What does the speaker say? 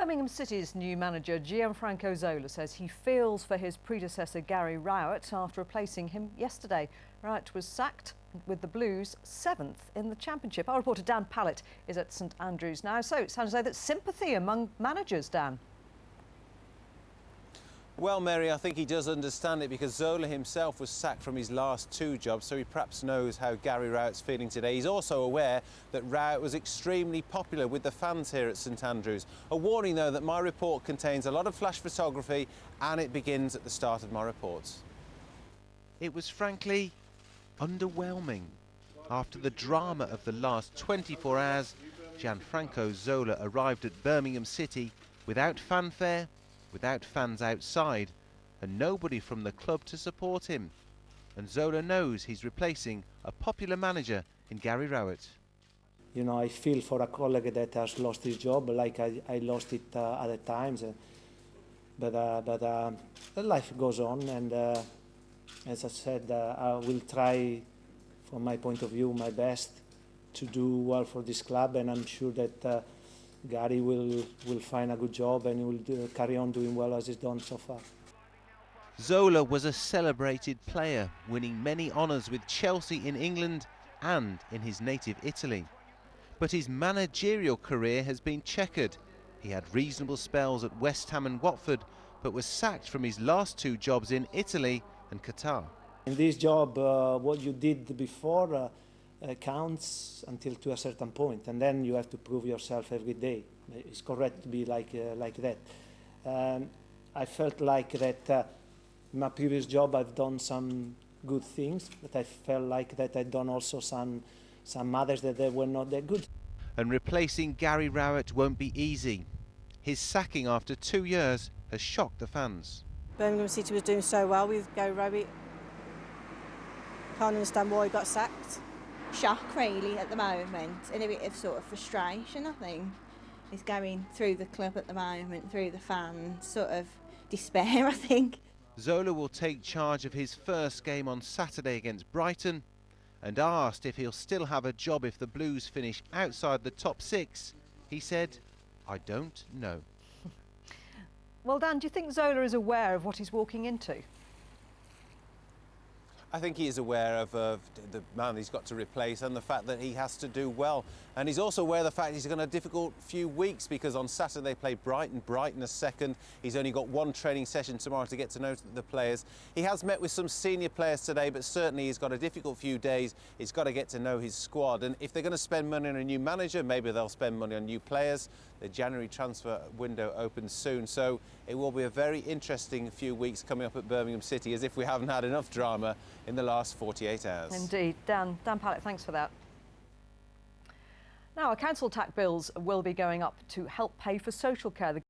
Birmingham City's new manager Gianfranco Zola says he feels for his predecessor Gary Rowett after replacing him yesterday. Rowett was sacked with the Blues 7th in the Championship. Our reporter Dan Pallett is at St Andrews now. So it sounds like there's sympathy among managers, Dan. Well, Mary, I think he does understand it because Zola himself was sacked from his last 2 jobs, so he perhaps knows how Gary Rowett's feeling today. He's also aware that Rowett was extremely popular with the fans here at St Andrews. A warning, though, that my report contains a lot of flash photography and it begins at the start of my reports. It was frankly underwhelming. After the drama of the last 24 hours, Gianfranco Zola arrived at Birmingham City without fanfare, without fans outside, and nobody from the club to support him. And Zola knows he's replacing a popular manager in Gary Rowett. You know, I feel for a colleague that has lost his job, like I lost it other times. But life goes on, and as I said, I will try, from my point of view, my best to do well for this club, and I'm sure that Gary will find a good job and will carry on doing well as he's done so far. Zola was a celebrated player, winning many honours with Chelsea in England and in his native Italy. But his managerial career has been checkered. He had reasonable spells at West Ham and Watford, but was sacked from his last 2 jobs in Italy and Qatar. In this job, what you did before counts until to a certain point, and then you have to prove yourself every day. It's correct to be like that. I felt like that in my previous job I've done some good things, but I felt like that I'd done also some others that they were not that good. And replacing Gary Rowett won't be easy. His sacking after 2 years has shocked the fans. Birmingham City was doing so well with Gary Rowett. Can't understand why he got sacked. Shock really at the moment, and a bit of sort of frustration, I think, is going through the club at the moment, through the fans, sort of despair, I think. Zola will take charge of his first game on Saturday against Brighton, and asked if he'll still have a job if the Blues finish outside the top 6, he said, "I don't know." Well, Dan, do you think Zola is aware of what he's walking into? I think he is aware of the man he's got to replace and the fact that he has to do well. And he's also aware of the fact he's got a difficult few weeks because on Saturday they play Brighton. Brighton is second. He's only got 1 training session tomorrow to get to know the players. He has met with some senior players today, but certainly he's got a difficult few days. He's got to get to know his squad. And if they're going to spend money on a new manager, maybe they'll spend money on new players. The January transfer window opens soon. So it will be a very interesting few weeks coming up at Birmingham City, as if we haven't had enough drama in the last 48 hours. Indeed. Dan Pallett, thanks for that. Now, our council tax bills will be going up to help pay for social care.